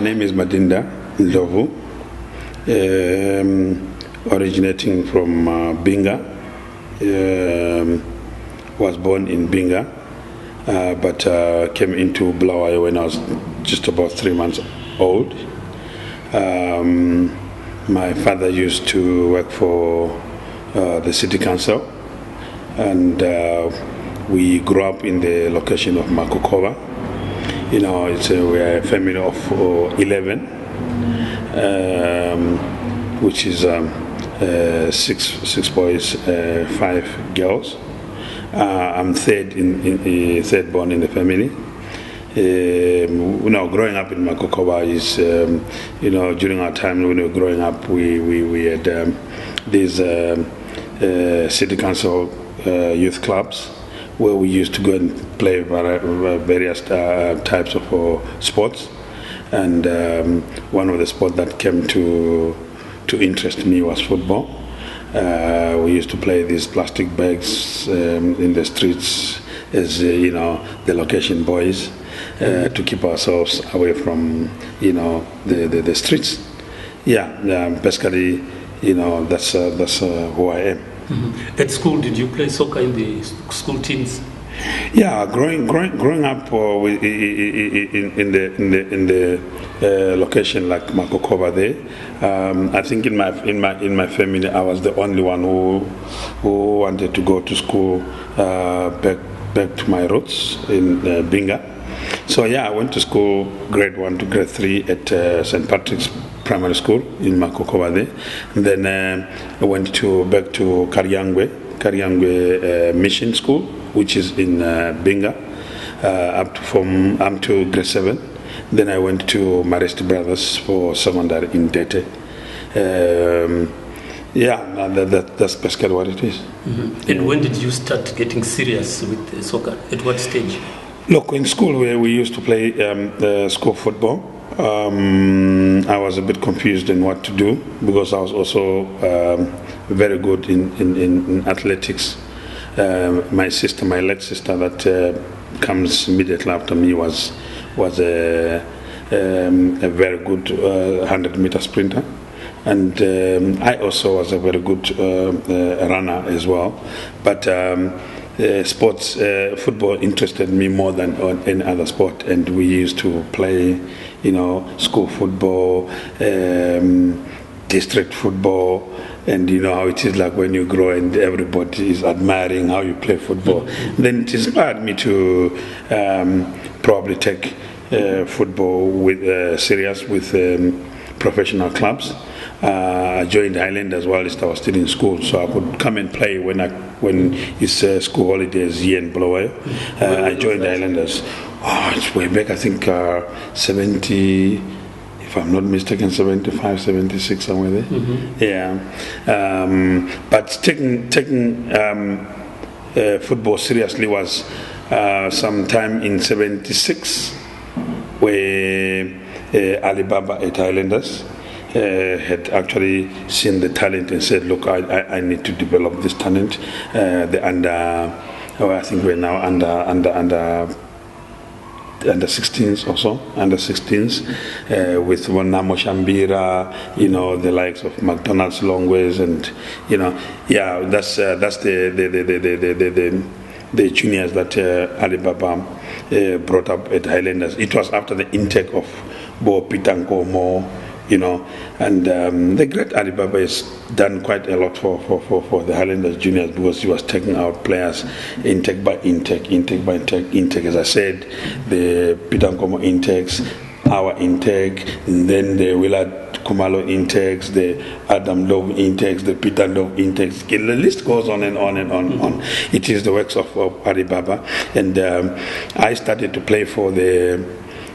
name is Madinda Ndlovu, originating from Binga. Was born in Binga, but came into Bulawayo when I was just about 3 months old. My father used to work for the city council, and we grew up in the location of Makokoba. We're a family of 11, which is six boys, 5 girls. I'm third born in the family. Growing up in Makokoba is, during our time when we were growing up, we had these city council youth clubs where we used to go and play various types of sports. And one of the sports that came to interest me was football. We used to play these plastic bags in the streets as the location boys to keep ourselves away from the streets. Basically that's who I am. Mm-hmm. At school, did you play soccer in the school teams? Yeah, growing up in the location like Makokoba there, I think in my family I was the only one who wanted to go to school back to my roots in Binga. So I went to school grade 1 to grade 3 at St. Patrick's Primary School in Makokoba there, and then I went back to Kariyangwe Mission School, which is in Binga, up to grade 7. Then I went to Marist Brothers for secondary in Dete. That's basically what it is. Mm-hmm. And when did you start getting serious with soccer? At what stage? Look, in school we used to play school football. I was a bit confused in what to do because I was also very good in athletics. My late sister that comes immediately after me was a very good 100-meter sprinter, and I also was a very good runner as well. But football interested me more than any other sport, and we used to play, school football, district football, and you know how it is like when you grow and everybody is admiring how you play football. Then it inspired me to probably take football serious with professional clubs. I joined Highlanders while I was still in school, so I could come and play when it's school holidays here in Bulawayo. I joined Highlanders. It's way back, I think 70, if I'm not mistaken, 75, 76, somewhere there. Mm-hmm. Yeah. But taking football seriously was sometime in 76, where Ali Bhabha at Highlanders had actually seen the talent and said, look, I need to develop this talent. I think we're now under 16s or so, under 16s, with Nhamo Shambira, the likes of Mcdonald, Silongwe, and that's the juniors that Ali Bhabha brought up at Highlanders. It was after the intake of Bo Nkomo, and the great Ali Bhabha has done quite a lot for the Highlanders juniors, because he was taking out players intake by intake. As I said, the Nkomo intakes, our intake, and then the Willard Kumalo intakes, the Adam Ndlovu intakes, the Peter Ndlovu intakes. The list goes on and on and on and on. It is the works of Ali Bhabha, and I started to play for the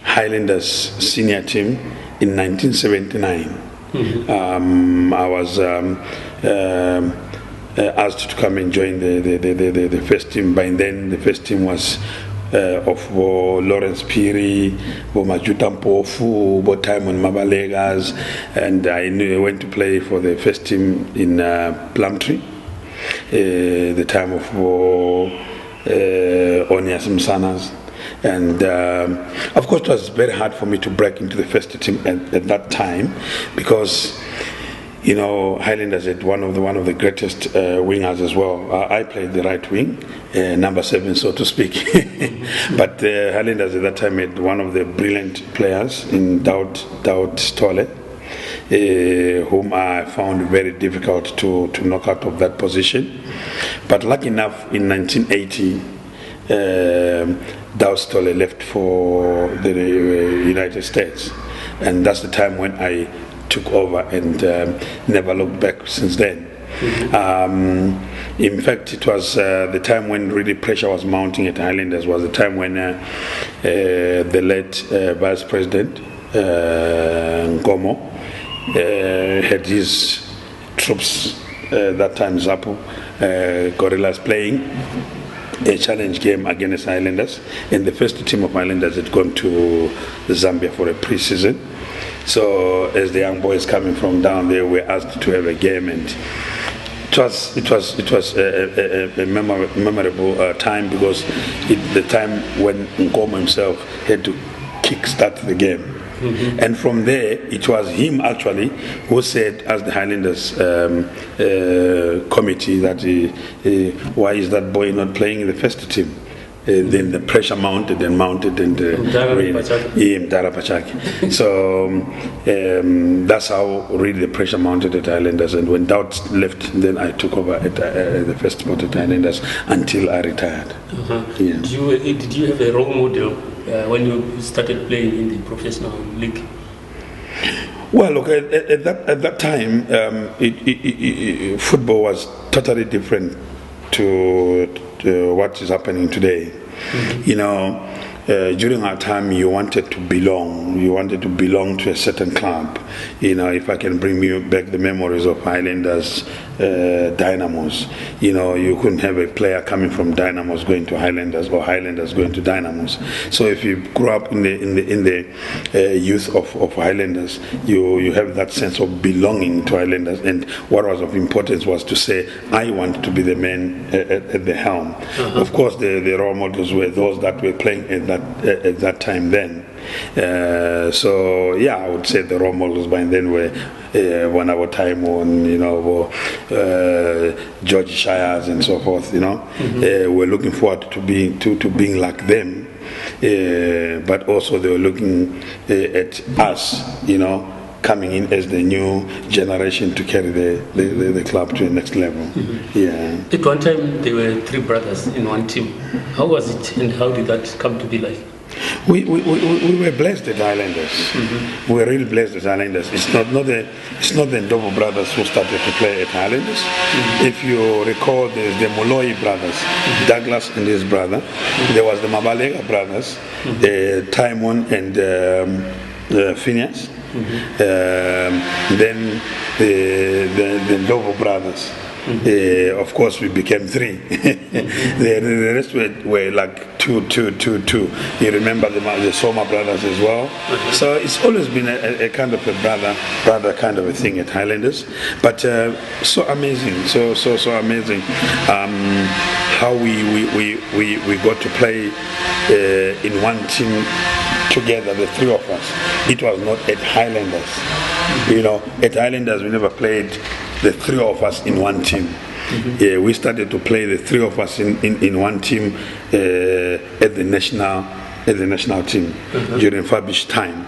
Highlanders senior team in 1979. Mm-hmm. I was asked to come and join the first team. By then, the first team was of Lawrence Piri, Majuta Mpofu, Timon Mabalegas, and I went to play for the first team in Plumtree, the time of Onias Msanas. And of course, it was very hard for me to break into the first team at that time, because Highlanders had one of the greatest wingers as well. I played the right wing, number 7, so to speak. But Highlanders at that time had one of the brilliant players in Daud Stole, whom I found very difficult to knock out of that position. But lucky enough, in 1980, Daud Stole left for the United States, and that's the time when I took over and never looked back since then. In fact, it was the time when really pressure was mounting at Highlanders. Was the time when the late Vice President Nkomo had his troops, that time Zapu, Gorillas, playing a challenge game against Highlanders, and the first team of Highlanders had gone to Zambia for a pre-season. So as the young boys coming from down there were asked to have a game, and it was a memorable time, because the time when Nkomo himself had to kick-start the game. And from there, it was him actually who said, as the Highlanders committee, that why is that boy not playing in the first team? Then the pressure mounted, and so that's how really the pressure mounted at Highlanders. And when Daud left, then I took over at the first spot at Highlanders until I retired. Yeah. Did you have a role model when you started playing in the professional league? Well, look, at that time, football was totally different to what is happening today. During our time, you wanted to belong. You wanted to belong to a certain club. If I can bring you back the memories of Highlanders, Dynamos. You couldn't have a player coming from Dynamos going to Highlanders, or Highlanders going to Dynamos. So if you grew up in the youth of Highlanders, you have that sense of belonging to Highlanders. And what was of importance was to say, I want to be the man at the helm. Of course, the role models were those that were playing at that time then. So yeah, I would say the role models by then were one our time on, George Shires and so forth. We're looking forward to being like them, but also they were looking at us, coming in as the new generation to carry the club to the next level. Yeah. At one time, there were 3 brothers in one team. How was it, and how did that come to be like? We were blessed at Highlanders. We were really blessed at Highlanders. It's not the Ndlovu brothers who started to play at Highlanders. If you recall, there's the Moloi brothers, Douglas and his brother. There was the Mabalega brothers, Timon and Phineas. Then the Ndlovu brothers. Of course, we became 3. The rest were like 2. You remember the Soma brothers as well. So it's always been a kind of a brother kind of a thing at Highlanders. But so amazing, so amazing how we got to play in one team together, the 3 of us. It was not at Highlanders. At Highlanders we never played the 3 of us in one team. Yeah, we started to play the 3 of us in one team at the national team during Fabish time.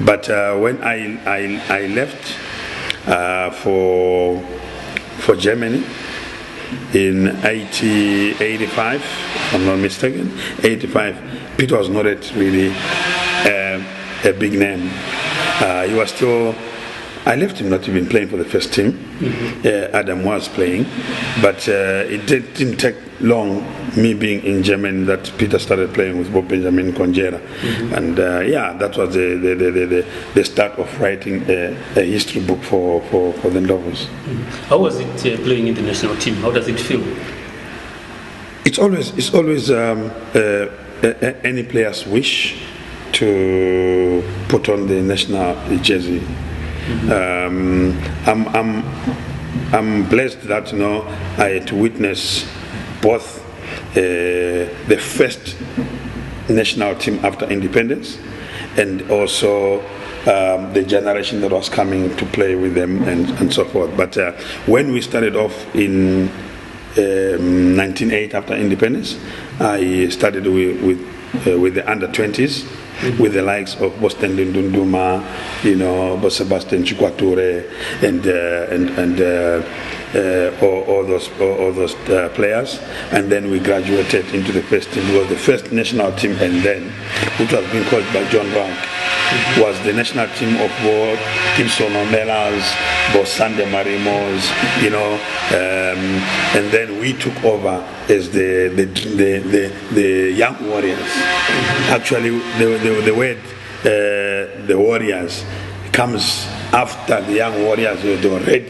But when I left for Germany in 85, if I'm not mistaken, 85, Peter was not really a big name. He was still. I left him not even playing for the first team. Adam was playing, but it didn't take long, me being in Germany, that Peter started playing with Bob Benjamin Conjera. And that was the start of writing a history book for the Ndlovus. How was it playing in the national team? How does it feel? It's always any player's wish to put on the national jersey. I'm blessed that I had to witness both the first national team after independence, and also the generation that was coming to play with them and so forth. But when we started off in 1908 after independence, I started with the under-20s, with the likes of Boston Ndunduma, Sebastian Chikwature, and all those players, and then we graduated into the first team. It was the first national team, and then, which was being coached by John Rank, was the national team of both Gibson Omelas, both Sunday Marimos, and then we took over as the young warriors. Actually, the word the warriors comes after the young warriors. They already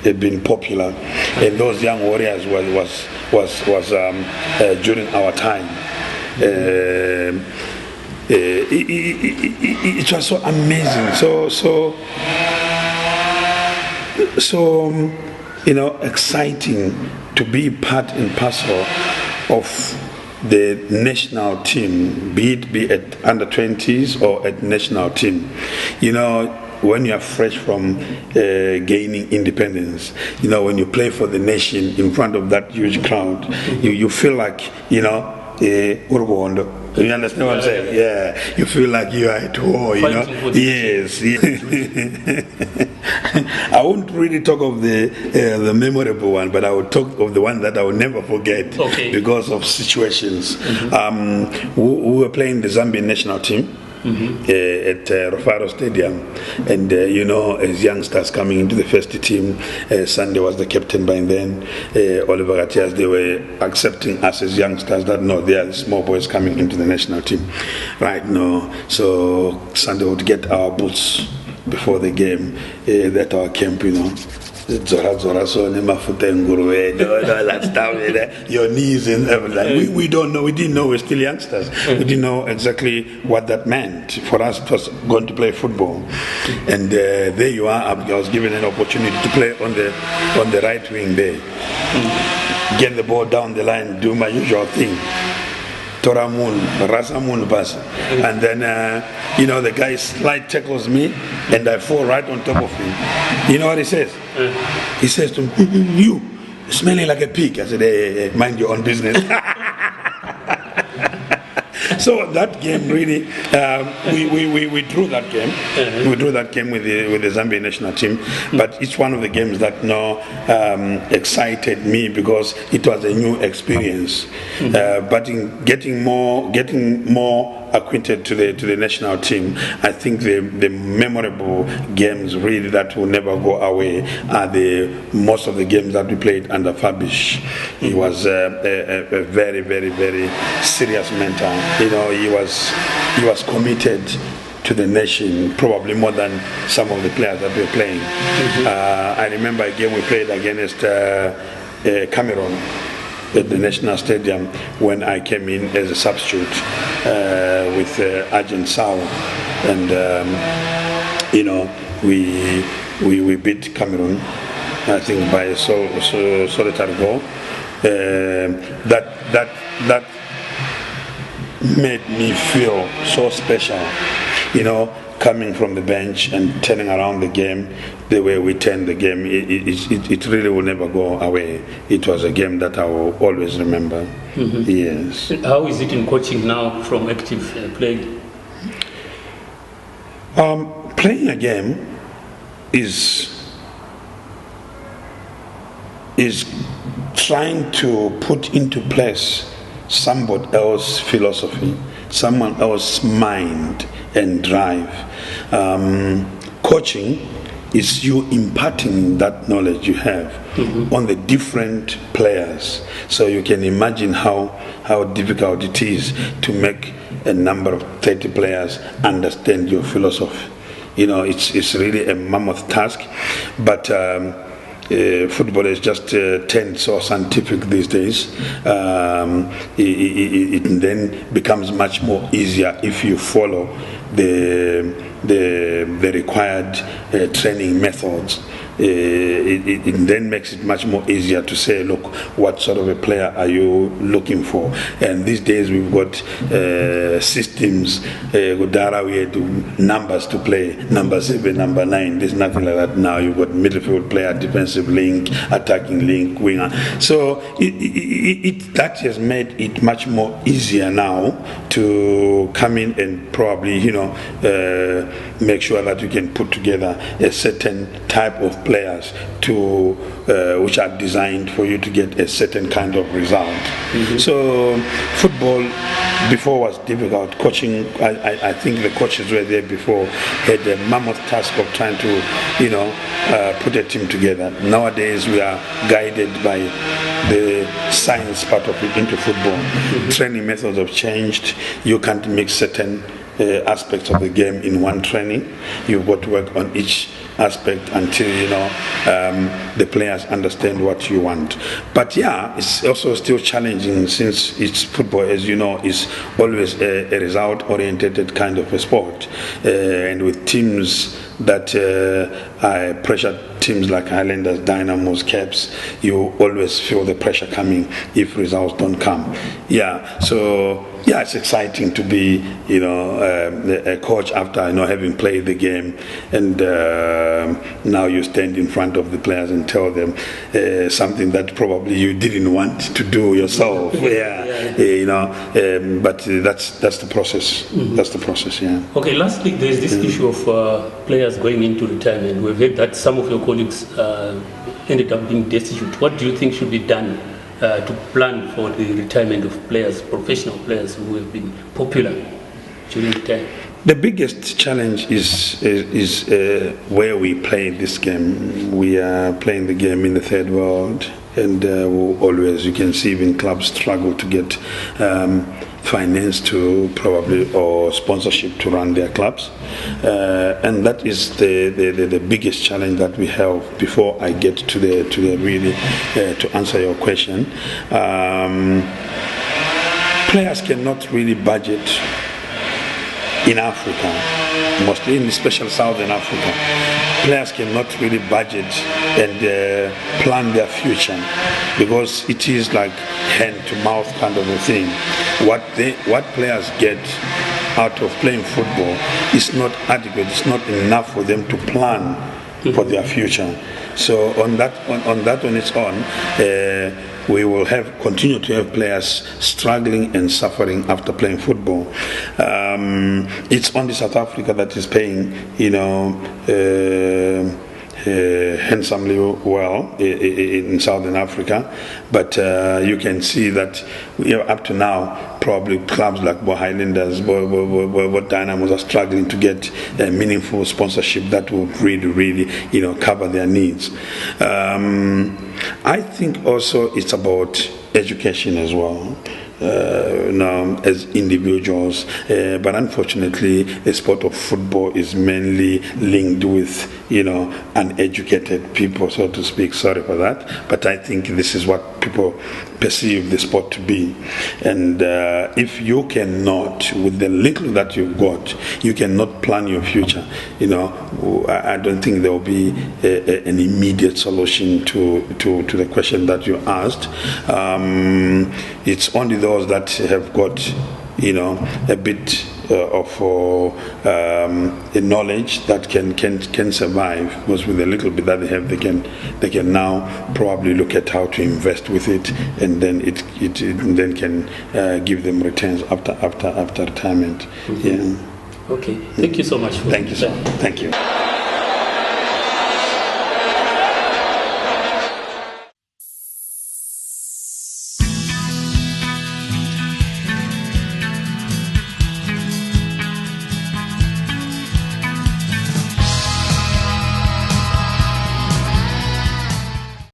had been popular, and those young warriors was during our time. It was so amazing, so exciting to be part and parcel of the national team, be it at under 20s or at national team. When you are fresh from gaining independence, when you play for the nation in front of that huge crowd, you feel like, you understand what I'm saying? Yeah, you feel like you are at war, Yes. I won't really talk of the memorable one, but I will talk of the one that I will never forget because of situations. We were playing the Zambian national team. At Rofaro Stadium, and as youngsters coming into the first team, Sunday was the captain by then. Oliver Gatias, they were accepting us as youngsters that they are small boys coming into the national team right now. So Sunday would get our boots before the game at our camp, Zora so that stuff, your knees and everything. We don't know. We didn't know. We're still youngsters. We didn't know exactly what that meant. For us, it was going to play football, and there you are. I was given an opportunity to play on the right wing there, get the ball down the line, do my usual thing. Toramun, Rasamun Bas. And then, the guy slide tackles me and I fall right on top of him. You know what he says? He says to me, you smelling like a pig. I said, hey, mind your own business. So that game really, we drew that game. We drew that game with the Zambian national team. But it's one of the games that excited me because it was a new experience. But in getting more acquainted to the national team, I think the memorable games really that will never go away are most of the games that we played under Fabish. He was a very, very, very serious mentor. He was committed to the nation, probably more than some of the players that were playing. I remember a game we played against Cameroon at the National Stadium when I came in as a substitute with Agent Sao, and we beat Cameroon, I think by a solitary goal. That made me feel so special, coming from the bench and turning around the game, the way we turned the game, it really will never go away. It was a game that I will always remember. Yes. How is it in coaching now from active play? Playing a game is trying to put into place somebody else's philosophy, someone else's mind and drive. Coaching is you imparting that knowledge you have on the different players. So you can imagine how difficult it is to make a number of 30 players understand your philosophy. It's really a mammoth task, but football is just turned so scientific these days. It then becomes much more easier if you follow the required training methods it then makes it much more easier to say, look, what sort of a player are you looking for? And these days we've got systems, we had numbers to play, number 7, number 9. There's nothing like that now. You've got midfield player, defensive link, attacking link, winger. So that has made it much more easier now to come in and probably, make sure that you can put together a certain type of players to which are designed for you to get a certain kind of result. Mm-hmm. So football before was difficult. Coaching, I think the coaches were there before, had a mammoth task of trying to, put a team together. Nowadays we are guided by the science part of it into football. Mm-hmm. Training methods have changed. You can't mix certain aspects of the game in one training. You've got to work on each aspect until the players understand what you want. But yeah, it's also still challenging, since it's football, as you know, is always a result-oriented kind of a sport, and with teams that are pressure teams like Highlanders, Dynamos, Caps, you always feel the pressure coming if results don't come. Yeah, so yeah, it's exciting to be, a coach after having played the game, and now you stand in front of the players and tell them something that probably you didn't want to do yourself. But that's the process. Mm-hmm. That's the process. Yeah. Okay. Lastly, there's this issue of players going into retirement. We've heard that some of your colleagues ended up being destitute. What do you think should be done to plan for the retirement of players, professional players who have been popular during the time? The biggest challenge is where we play this game. We are playing the game in the third world, and always, you can see even clubs struggle to get finance to probably, or sponsorship to run their clubs, and that is the biggest challenge that we have. Before I get to the really to answer your question, players cannot really budget in Africa, mostly in special Southern Africa. Players cannot really budget and plan their future, because it is like hand-to-mouth kind of a thing. What players get out of playing football is not adequate. It's not enough for them to plan for their future. So on its own, we will continue to have players struggling and suffering after playing football. It's only South Africa that is paying, handsomely well in Southern Africa, but you can see that up to now, probably clubs like Highlanders, Dynamos are struggling to get a meaningful sponsorship that will really, cover their needs. I think also it's about education as well. As individuals, but unfortunately the sport of football is mainly linked with uneducated people, so to speak. Sorry for that, but I think this is what people perceive the sport to be. And if you cannot, with the little that you've got, you cannot plan your future, I don't think there will be an immediate solution to the question that you asked. It's only those that have got a bit of knowledge that can survive, because with the little bit that they have, they can now probably look at how to invest with it, and then it then can give them returns after retirement. Mm-hmm. Yeah. Okay. Thank you so much. Thank you, sir. Thank you.